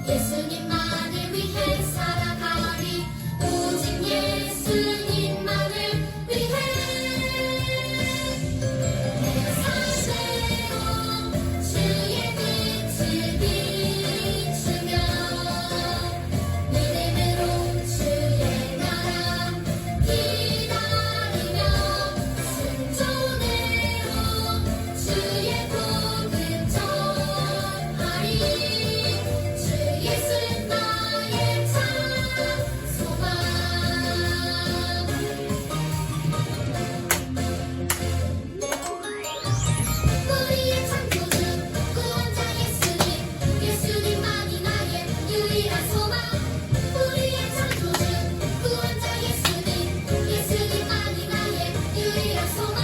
예수님만을 위해 살아가리. 오직 예수님만을 위해 내 삶대로 주의 빛을 비추며 믿음으로 주의 나라 기다리며 순종으로 주의 복음 전하리. 주 예수 나의 참 소망. 우리의 창조주 구원자 예수님, 예수님만이 나의 유일한 소망. 우리의 창조주 구원자 예수님, 예수님만이 나의 유일한 소망.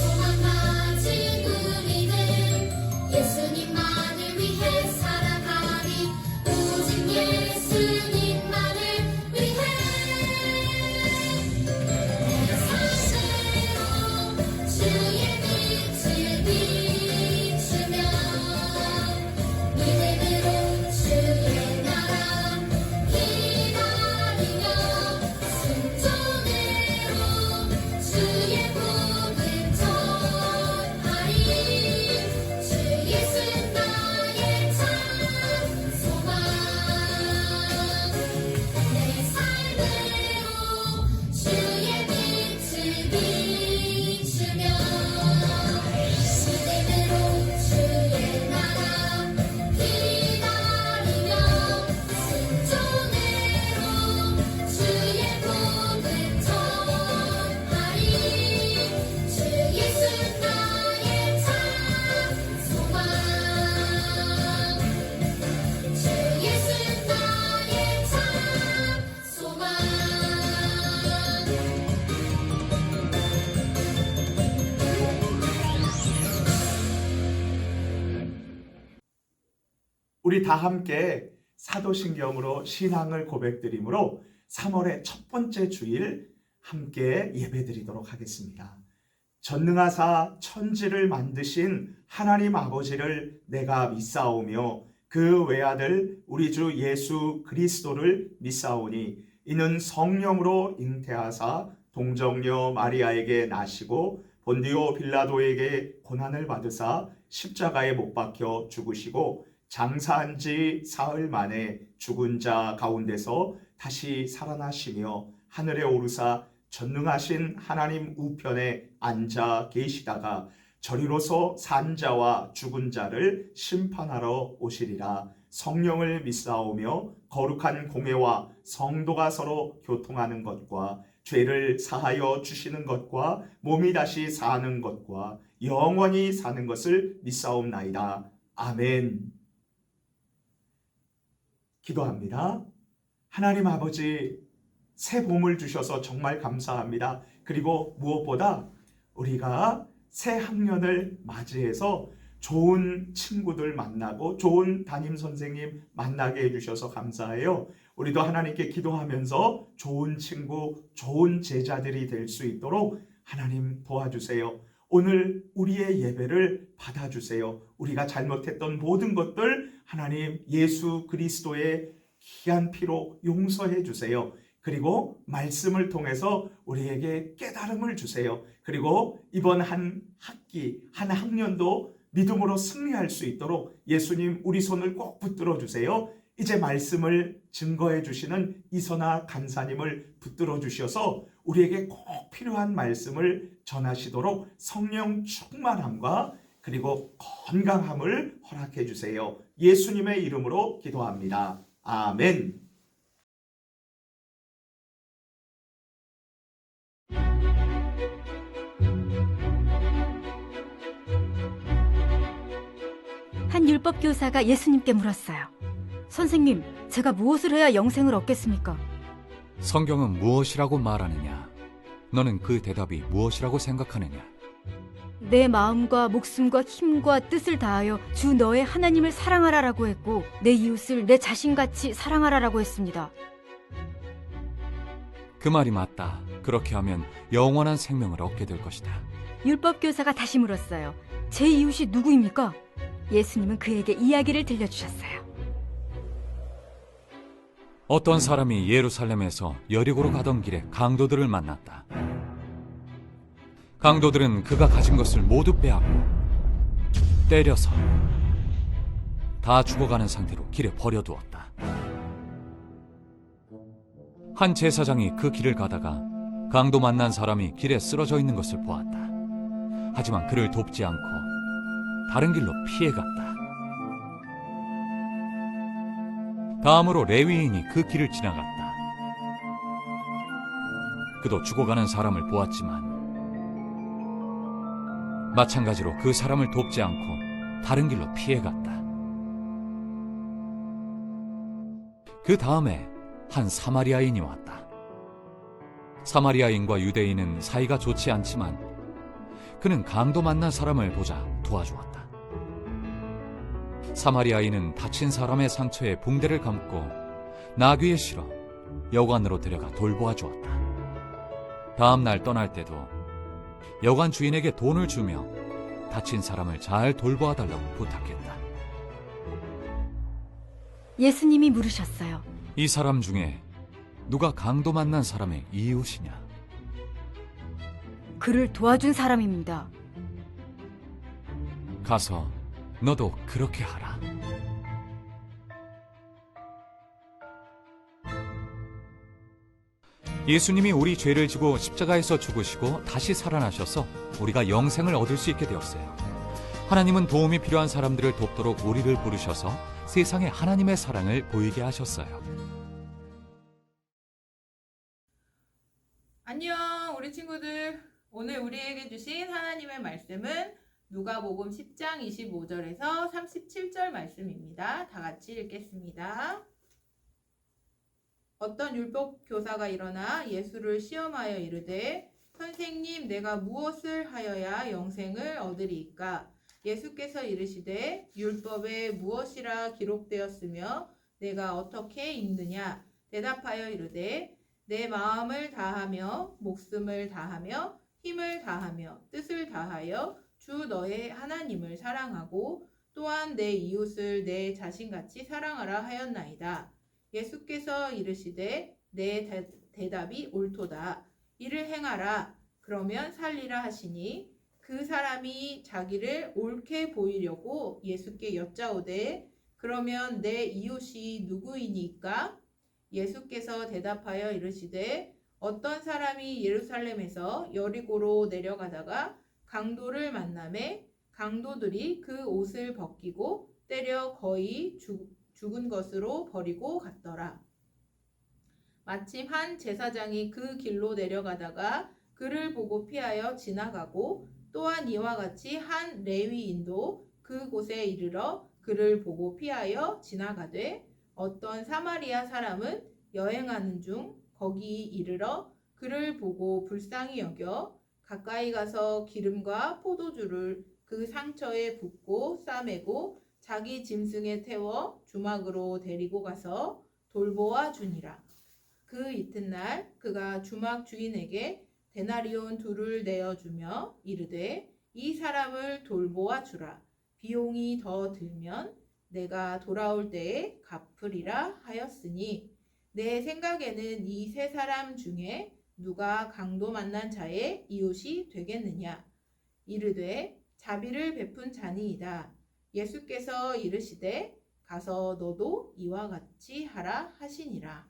소망 가진 우리는 예수님만을 위해 살아가리. 오직 예수님만을 위해 내 삶대로 주의 빛을 비추며 믿음으로 주의 나라 기다리며 순종으로 주의 복음 전하리. 주 예수 나의 참 소망. 내 삶대로 주의 빛을 비추며 믿음으로 주의 나라 기다리며 순종으로 주의 복음 전하리. 주 예수 나의 참 소망. 주 예수 나의 참 소망. 우리 다 함께 사도신경으로 신앙을 고백드림으로 3월의 첫 번째 주일 함께 예배드리도록 하겠습니다. 전능하사 천지를 만드신 하나님 아버지를 내가 믿사오며 그 외아들 우리 주 예수 그리스도를 믿사오니 이는 성령으로 잉태하사 동정녀 마리아에게 나시고 본디오 빌라도에게 고난을 받으사 십자가에 못 박혀 죽으시고 장사한 지 사흘 만에 죽은 자 가운데서 다시 살아나시며 하늘에 오르사 전능하신 하나님 우편에 앉아 계시다가 저리로서 산 자와 죽은 자를 심판하러 오시리라. 성령을 믿사오며 거룩한 공회와 성도가 서로 교통하는 것과 죄를 사하여 주시는 것과 몸이 다시 사는 것과 영원히 사는 것을 믿사옵나이다. 아멘. 기도합니다. 하나님 아버지, 새 봄을 주셔서 정말 감사합니다. 그리고 무엇보다 우리가 새 학년을 맞이해서 좋은 친구들 만나고 좋은 담임 선생님 만나게 해주셔서 감사해요. 우리도 하나님께 기도하면서 좋은 친구, 좋은 제자들이 될 수 있도록 하나님 도와주세요. 오늘 우리의 예배를 받아주세요. 우리가 잘못했던 모든 것들 하나님 예수 그리스도의 귀한 피로 용서해 주세요. 그리고 말씀을 통해서 우리에게 깨달음을 주세요. 그리고 이번 한 학기, 한 학년도 믿음으로 승리할 수 있도록 예수님 우리 손을 꼭 붙들어 주세요. 이제 말씀을 증거해 주시는 이선아 간사님을 붙들어 주셔서 우리에게 꼭 필요한 말씀을 전하시도록 성령 충만함과 그리고 건강함을 허락해 주세요. 예수님의 이름으로 기도합니다. 아멘. 한 율법교사가 예수님께 물었어요. 선생님, 제가 무엇을 해야 영생을 얻겠습니까? 성경은 무엇이라고 말하느냐? 너는 그 대답이 무엇이라고 생각하느냐? 내 마음과 목숨과 힘과 뜻을 다하여 주 너의 하나님을 사랑하라라고 했고 내 이웃을 내 자신같이 사랑하라라고 했습니다. 그 말이 맞다. 그렇게 하면 영원한 생명을 얻게 될 것이다. 율법교사가 다시 물었어요. 제 이웃이 누구입니까? 예수님은 그에게 이야기를 들려주셨어요. 어떤 사람이 예루살렘에서 여리고로 가던 길에 강도들을 만났다. 강도들은 그가 가진 것을 모두 빼앗고 때려서 다 죽어가는 상태로 길에 버려두었다. 한 제사장이 그 길을 가다가 강도 만난 사람이 길에 쓰러져 있는 것을 보았다. 하지만 그를 돕지 않고 다른 길로 피해갔다. 다음으로 레위인이 그 길을 지나갔다. 그도 죽어가는 사람을 보았지만 마찬가지로 그 사람을 돕지 않고 다른 길로 피해갔다. 그 다음에 한 사마리아인이 왔다. 사마리아인과 유대인은 사이가 좋지 않지만 그는 강도 만난 사람을 보자 도와주었다. 사마리아인은 다친 사람의 상처에 붕대를 감고 나귀에 실어 여관으로 데려가 돌보아 주었다. 다음 날 떠날 때도 여관 주인에게 돈을 주며 다친 사람을 잘 돌보아 달라고 부탁했다. 예수님이 물으셨어요. 이 사람 중에 누가 강도 만난 사람의 이웃이냐? 그를 도와준 사람입니다. 가서 너도 그렇게 하라. 예수님이 우리 죄를 지고 십자가에서 죽으시고 다시 살아나셔서 우리가 영생을 얻을 수 있게 되었어요. 하나님은 도움이 필요한 사람들을 돕도록 우리를 부르셔서 세상에 하나님의 사랑을 보이게 하셨어요. 안녕, 우리 친구들. 오늘 우리에게 주신 하나님의 말씀은 누가복음 10장 25절에서 37절 말씀입니다. 다 같이 읽겠습니다. 어떤 율법 교사가 일어나 예수를 시험하여 이르되 선생님, 내가 무엇을 하여야 영생을 얻으리이까? 예수께서 이르시되 율법에 무엇이라 기록되었으며 내가 어떻게 읽느냐? 대답하여 이르되 내 마음을 다하며 목숨을 다하며 힘을 다하며 뜻을 다하여 주 너의 하나님을 사랑하고 또한 내 이웃을 내 자신같이 사랑하라 하였나이다. 예수께서 이르시되 내 대답이 옳도다. 이를 행하라. 그러면 살리라 하시니 그 사람이 자기를 옳게 보이려고 예수께 여짜오되 그러면 내 이웃이 누구이니까? 예수께서 대답하여 이르시되 어떤 사람이 예루살렘에서 여리고로 내려가다가 강도를 만나매 강도들이 그 옷을 벗기고 때려 거의 죽은 것으로 버리고 갔더라. 마침 한 제사장이 그 길로 내려가다가 그를 보고 피하여 지나가고 또한 이와 같이 한 레위인도 그곳에 이르러 그를 보고 피하여 지나가되 어떤 사마리아 사람은 여행하는 중 거기 이르러 그를 보고 불쌍히 여겨 가까이 가서 기름과 포도주를 그 상처에 붓고 싸매고 자기 짐승에 태워 주막으로 데리고 가서 돌보아 주니라. 그 이튿날 그가 주막 주인에게 데나리온 2를 내어주며 이르되 이 사람을 돌보아 주라. 비용이 더 들면 내가 돌아올 때에 갚으리라 하였으니 내 생각에는 이 세 사람 중에 누가 강도 만난 자의 이웃이 되겠느냐? 이르되 자비를 베푼 자니이다. 예수께서 이르시되 가서 너도 이와 같이 하라 하시니라.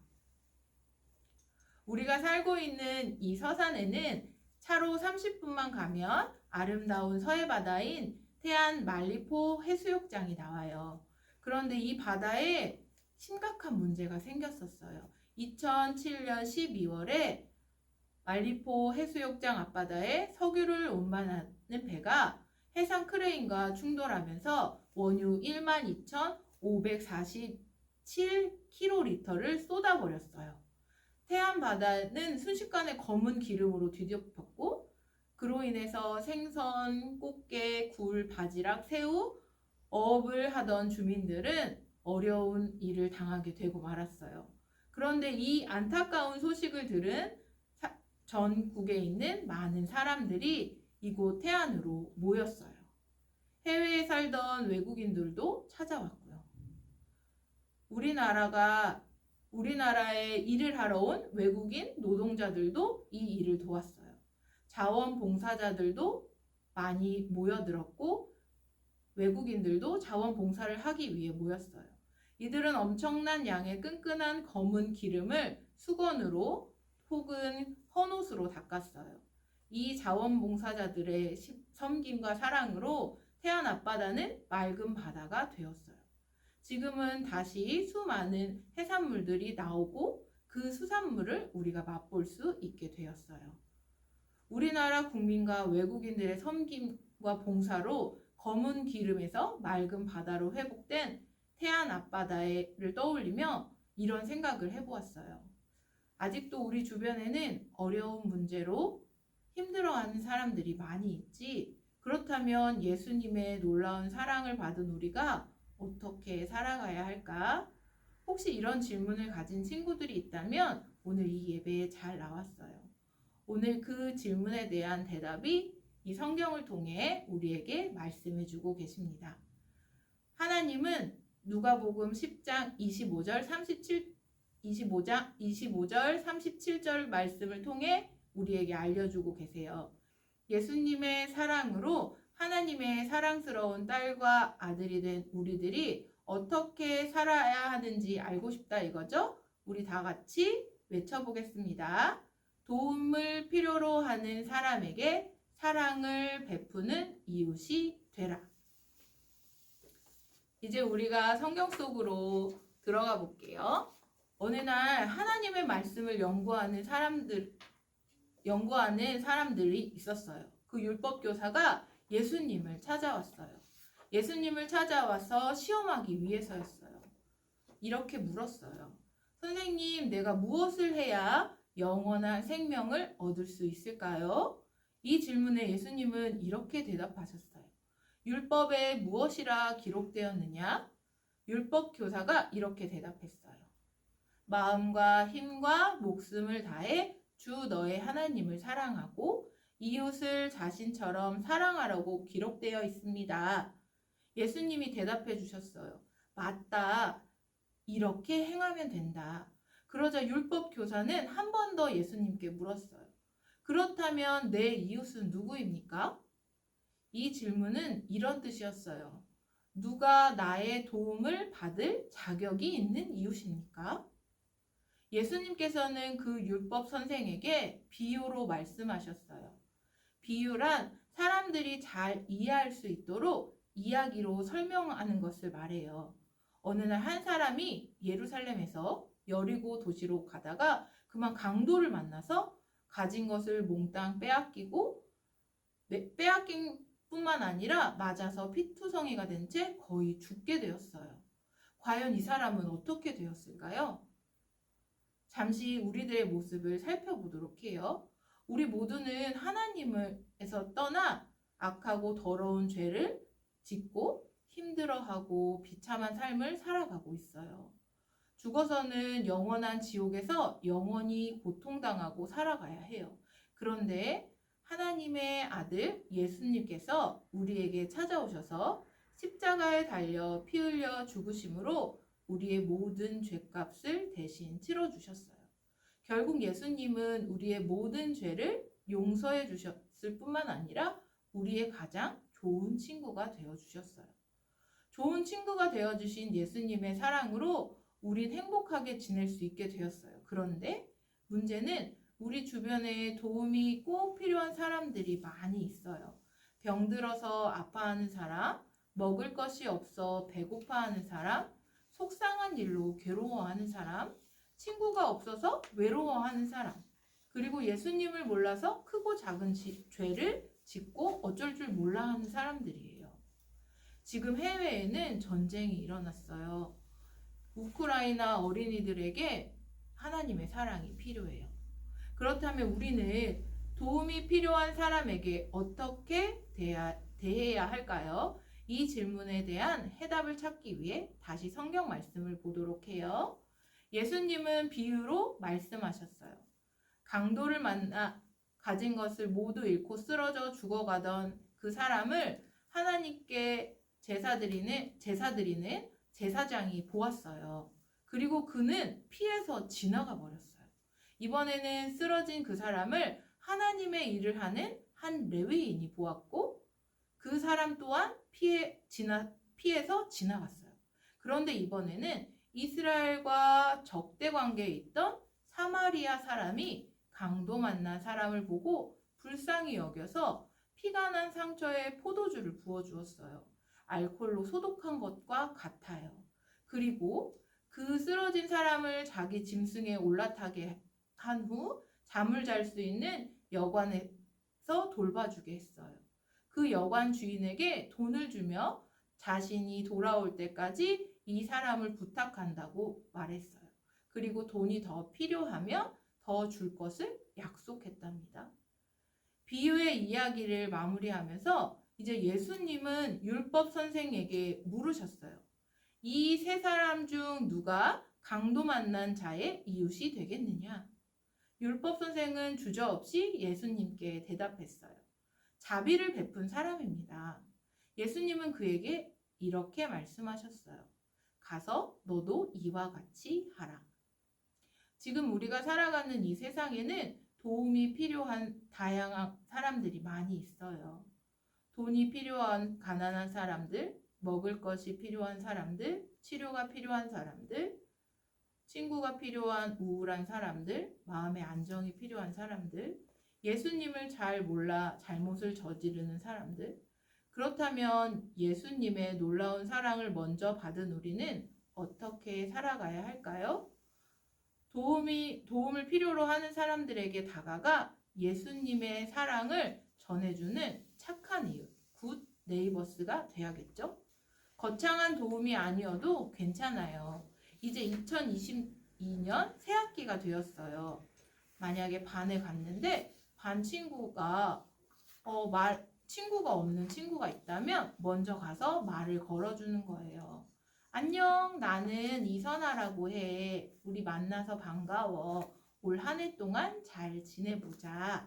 우리가 살고 있는 이 서산에는 차로 30분만 가면 아름다운 서해바다인 태안 말리포 해수욕장이 나와요. 그런데 이 바다에 심각한 문제가 생겼었어요. 2007년 12월에 말리포 해수욕장 앞바다에 석유를 운반하는 배가 해상 크레인과 충돌하면서 원유 12,547kg를 쏟아버렸어요. 태안 바다는 순식간에 검은 기름으로 뒤덮였고 그로 인해서 생선, 꽃게, 굴, 바지락, 새우, 어업을 하던 주민들은 어려운 일을 당하게 되고 말았어요. 그런데 이 안타까운 소식을 들은 전국에 있는 많은 사람들이 이곳 태안으로 모였어요. 해외에 살던 외국인들도 찾아왔고요. 우리나라에 일을 하러 온 외국인 노동자들도 이 일을 도왔어요. 자원봉사자들도 많이 모여들었고 외국인들도 자원봉사를 하기 위해 모였어요. 이들은 엄청난 양의 끈끈한 검은 기름을 수건으로 혹은 헌옷으로 닦았어요. 이 자원봉사자들의 섬김과 사랑으로 태안 앞바다는 맑은 바다가 되었어요. 지금은 다시 수많은 해산물들이 나오고 그 수산물을 우리가 맛볼 수 있게 되었어요. 우리나라 국민과 외국인들의 섬김과 봉사로 검은 기름에서 맑은 바다로 회복된 태안 앞바다를 떠올리며 이런 생각을 해보았어요. 아직도 우리 주변에는 어려운 문제로 힘들어하는 사람들이 많이 있지. 그렇다면 예수님의 놀라운 사랑을 받은 우리가 어떻게 살아가야 할까? 혹시 이런 질문을 가진 친구들이 있다면 오늘 이 예배에 잘 나왔어요. 오늘 그 질문에 대한 대답이 이 성경을 통해 우리에게 말씀해주고 계십니다. 하나님은 누가복음 10장 25절 37절 말씀을 통해 우리에게 알려주고 계세요. 예수님의 사랑으로 하나님의 사랑스러운 딸과 아들이 된 우리들이 어떻게 살아야 하는지 알고 싶다 이거죠? 우리 다 같이 외쳐보겠습니다. 도움을 필요로 하는 사람에게 사랑을 베푸는 이웃이 되라. 이제 우리가 성경 속으로 들어가 볼게요. 어느 날 하나님의 말씀을 연구하는 사람들이 있었어요. 그 율법 교사가 예수님을 찾아왔어요. 예수님을 찾아와서 시험하기 위해서였어요. 이렇게 물었어요. 선생님, 내가 무엇을 해야 영원한 생명을 얻을 수 있을까요? 이 질문에 예수님은 이렇게 대답하셨어요. 율법에 무엇이라 기록되었느냐? 율법 교사가 이렇게 대답했어요. 마음과 힘과 목숨을 다해 주 너의 하나님을 사랑하고 이웃을 자신처럼 사랑하라고 기록되어 있습니다. 예수님이 대답해 주셨어요. 맞다. 이렇게 행하면 된다. 그러자 율법 교사는 한 번 더 예수님께 물었어요. 그렇다면 내 이웃은 누구입니까? 이 질문은 이런 뜻이었어요. 누가 나의 도움을 받을 자격이 있는 이웃입니까? 예수님께서는 그 율법 선생에게 비유로 말씀하셨어요. 비유란 사람들이 잘 이해할 수 있도록 이야기로 설명하는 것을 말해요. 어느 날 한 사람이 예루살렘에서 여리고 도시로 가다가 그만 강도를 만나서 가진 것을 몽땅 빼앗긴 뿐만 아니라 맞아서 피투성이가 된 채 거의 죽게 되었어요. 과연 이 사람은 어떻게 되었을까요? 잠시 우리들의 모습을 살펴보도록 해요. 우리 모두는 하나님에서 떠나 악하고 더러운 죄를 짓고 힘들어하고 비참한 삶을 살아가고 있어요. 죽어서는 영원한 지옥에서 영원히 고통당하고 살아가야 해요. 그런데 하나님의 아들 예수님께서 우리에게 찾아오셔서 십자가에 달려 피 흘려 죽으심으로 우리의 모든 죄값을 대신 치러주셨어요. 결국 예수님은 우리의 모든 죄를 용서해 주셨을 뿐만 아니라 우리의 가장 좋은 친구가 되어주셨어요. 좋은 친구가 되어주신 예수님의 사랑으로 우린 행복하게 지낼 수 있게 되었어요. 그런데 문제는 우리 주변에 도움이 꼭 필요한 사람들이 많이 있어요. 병들어서 아파하는 사람, 먹을 것이 없어 배고파하는 사람, 속상한 일로 괴로워하는 사람, 친구가 없어서 외로워하는 사람, 그리고 예수님을 몰라서 크고 작은 죄를 짓고 어쩔 줄 몰라 하는 사람들이에요. 지금 해외에는 전쟁이 일어났어요. 우크라이나 어린이들에게 하나님의 사랑이 필요해요. 그렇다면 우리는 도움이 필요한 사람에게 어떻게 대해야 할까요? 이 질문에 대한 해답을 찾기 위해 다시 성경 말씀을 보도록 해요. 예수님은 비유로 말씀하셨어요. 강도를 만나 가진 것을 모두 잃고 쓰러져 죽어가던 그 사람을 하나님께 제사드리는 제사장이 보았어요. 그리고 그는 피해서 지나가 버렸어요. 이번에는 쓰러진 그 사람을 하나님의 일을 하는 한 레위인이 보았고 그 사람 또한 피해서 지나갔어요. 그런데 이번에는 이스라엘과 적대 관계에 있던 사마리아 사람이 강도 만난 사람을 보고 불쌍히 여겨서 피가 난 상처에 포도주를 부어주었어요. 알코올로 소독한 것과 같아요. 그리고 그 쓰러진 사람을 자기 짐승에 올라타게 한 후 잠을 잘 수 있는 여관에서 돌봐주게 했어요. 그 여관 주인에게 돈을 주며 자신이 돌아올 때까지 이 사람을 부탁한다고 말했어요. 그리고 돈이 더 필요하면 더 줄 것을 약속했답니다. 비유의 이야기를 마무리하면서 이제 예수님은 율법 선생에게 물으셨어요. 이 세 사람 중 누가 강도 만난 자의 이웃이 되겠느냐? 율법 선생은 주저없이 예수님께 대답했어요. 자비를 베푼 사람입니다. 예수님은 그에게 이렇게 말씀하셨어요. 가서 너도 이와 같이 하라. 지금 우리가 살아가는 이 세상에는 도움이 필요한 다양한 사람들이 많이 있어요. 돈이 필요한 가난한 사람들, 먹을 것이 필요한 사람들, 치료가 필요한 사람들, 친구가 필요한 우울한 사람들, 마음의 안정이 필요한 사람들, 예수님을 잘 몰라 잘못을 저지르는 사람들. 그렇다면 예수님의 놀라운 사랑을 먼저 받은 우리는 어떻게 살아가야 할까요? 도움을 필요로 하는 사람들에게 다가가 예수님의 사랑을 전해주는 착한 이웃, 굿 네이버스가 돼야겠죠? 거창한 도움이 아니어도 괜찮아요. 이제 2022년 새학기가 되었어요. 만약에 반에 갔는데 반 친구가 친구가 없는 친구가 있다면 먼저 가서 말을 걸어주는 거예요. 안녕, 나는 이선아라고 해. 우리 만나서 반가워. 올 한 해 동안 잘 지내보자.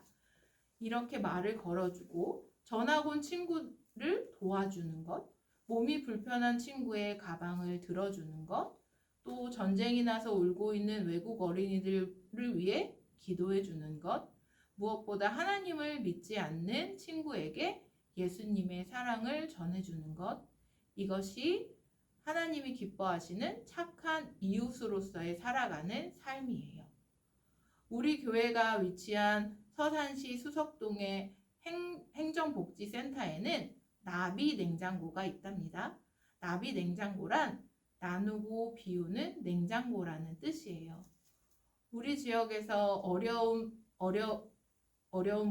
이렇게 말을 걸어주고 전학 온 친구를 도와주는 것, 몸이 불편한 친구의 가방을 들어주는 것, 또 전쟁이 나서 울고 있는 외국 어린이들을 위해 기도해 주는 것, 무엇보다 하나님을 믿지 않는 친구에게 예수님의 사랑을 전해주는 것, 이것이 하나님이 기뻐하시는 착한 이웃으로서의 살아가는 삶이에요. 우리 교회가 위치한 서산시 수석동의 행정복지센터에는 나비 냉장고가 있답니다. 나비 냉장고란 나누고 비우는 냉장고라는 뜻이에요. 우리 지역에서 어려운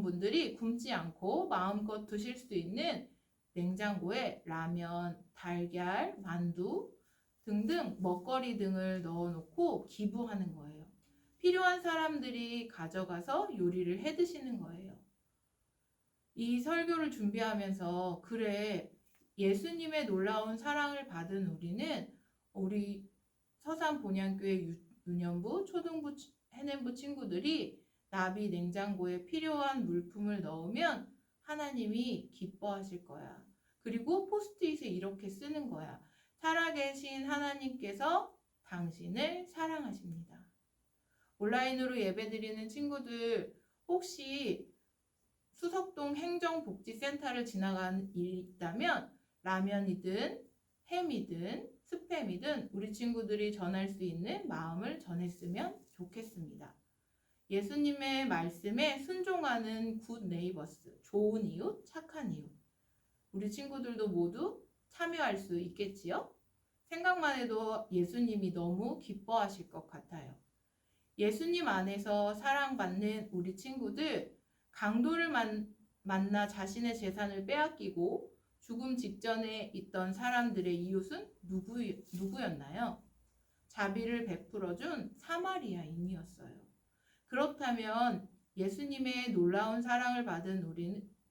분들이 굶지 않고 마음껏 드실 수 있는 냉장고에 라면, 달걀, 만두 등등 먹거리 등을 넣어놓고 기부하는 거예요. 필요한 사람들이 가져가서 요리를 해 드시는 거예요. 이 설교를 준비하면서 그래, 예수님의 놀라운 사랑을 받은 우리 서산 본향교회 유년부, 초등부, 해냄부 친구들이 나비 냉장고에 필요한 물품을 넣으면 하나님이 기뻐하실 거야. 그리고 포스트잇에 이렇게 쓰는 거야. 살아계신 하나님께서 당신을 사랑하십니다. 온라인으로 예배드리는 친구들 혹시 수석동 행정복지센터를 지나간 일이 있다면 라면이든 햄이든 스팸이든 우리 친구들이 전할 수 있는 마음을 전했으면 좋겠습니다. 예수님의 말씀에 순종하는 굿 네이버스, 좋은 이웃, 착한 이웃. 우리 친구들도 모두 참여할 수 있겠지요? 생각만 해도 예수님이 너무 기뻐하실 것 같아요. 예수님 안에서 사랑받는 우리 친구들, 강도를 만나 자신의 재산을 빼앗기고 죽음 직전에 있던 사람들의 이웃은 누구였나요? 자비를 베풀어준 사마리아인이었어요. 그렇다면 예수님의 놀라운 사랑을 받은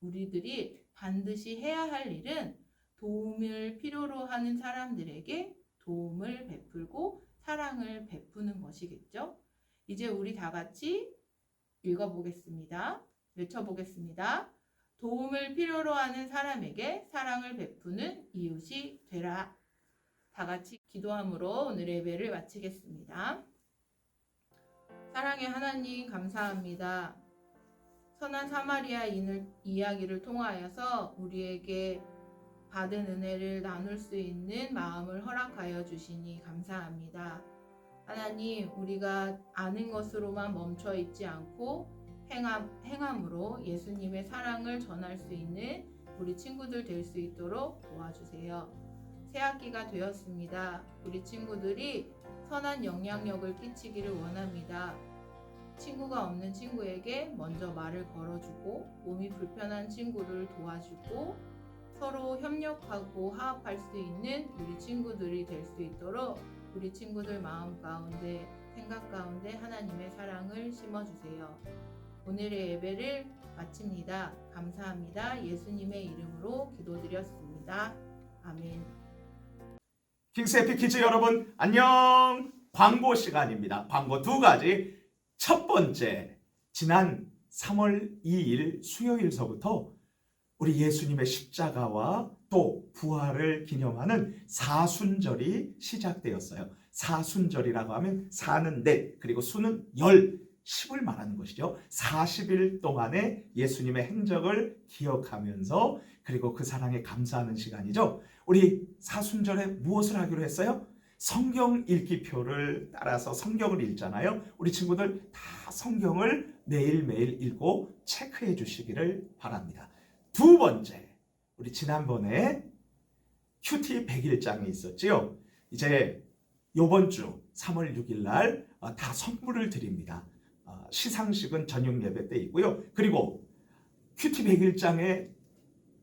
우리들이 반드시 해야 할 일은 도움을 필요로 하는 사람들에게 도움을 베풀고 사랑을 베푸는 것이겠죠. 이제 우리 다 같이 읽어보겠습니다. 외쳐보겠습니다. 도움을 필요로 하는 사람에게 사랑을 베푸는 이웃이 되라. 다 같이 기도함으로 오늘의 예배를 마치겠습니다. 사랑의 하나님 감사합니다. 선한 사마리아인을 이야기를 통하여서 우리에게 받은 은혜를 나눌 수 있는 마음을 허락하여 주시니 감사합니다. 하나님, 우리가 아는 것으로만 멈춰 있지 않고 행함으로 예수님의 사랑을 전할 수 있는 우리 친구들 될 수 있도록 도와주세요. 새 학기가 되었습니다. 우리 친구들이 선한 영향력을 끼치기를 원합니다. 친구가 없는 친구에게 먼저 말을 걸어주고 몸이 불편한 친구를 도와주고 서로 협력하고 화합할 수 있는 우리 친구들이 될 수 있도록 우리 친구들 마음 가운데 생각 가운데 하나님의 사랑을 심어주세요. 오늘의 예배를 마칩니다. 감사합니다. 예수님의 이름으로 기도드렸습니다. 아멘. 킹스해피 키즈 여러분 안녕. 광고 시간입니다. 광고 두 가지. 첫 번째, 지난 3월 2일 수요일서부터 우리 예수님의 십자가와 또 부활을 기념하는 사순절이 시작되었어요. 사순절이라고 하면 사는 넷, 그리고 수는 10을 말하는 것이죠. 40일 동안의 예수님의 행적을 기억하면서 그리고 그 사랑에 감사하는 시간이죠. 우리 사순절에 무엇을 하기로 했어요? 성경 읽기표를 따라서 성경을 읽잖아요. 우리 친구들 다 성경을 매일매일 읽고 체크해 주시기를 바랍니다. 두 번째, 우리 지난번에 큐티 100일장이 있었지요. 이제 이번 주 3월 6일 날 다 선물을 드립니다. 시상식은 저녁 예배 때 있고요. 그리고 큐티 100일장에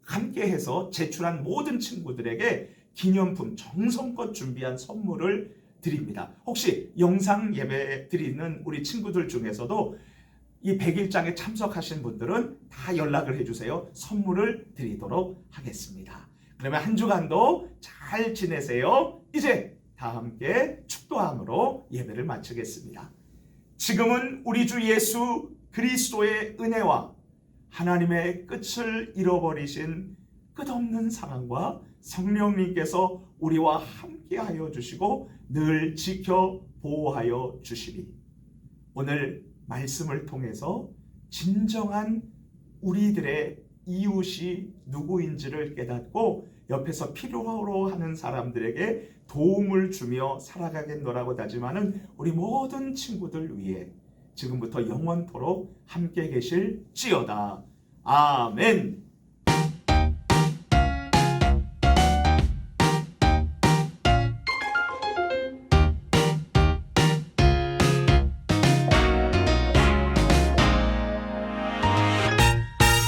함께해서 제출한 모든 친구들에게 기념품 정성껏 준비한 선물을 드립니다. 혹시 영상 예배 드리는 우리 친구들 중에서도 이 100일장에 참석하신 분들은 다 연락을 해주세요. 선물을 드리도록 하겠습니다. 그러면 한 주간도 잘 지내세요. 이제 다 함께 축도함으로 예배를 마치겠습니다. 지금은 우리 주 예수 그리스도의 은혜와 하나님의 끝을 잃어버리신 끝없는 사랑과 성령님께서 우리와 함께하여 주시고 늘 지켜 보호하여 주시리. 오늘 말씀을 통해서 진정한 우리들의 이웃이 누구인지를 깨닫고 옆에서 필요로 하는 사람들에게 도움을 주며 살아가겠노라고 다짐하는 우리 모든 친구들 위해 지금부터 영원토록 함께 계실지어다. 아멘.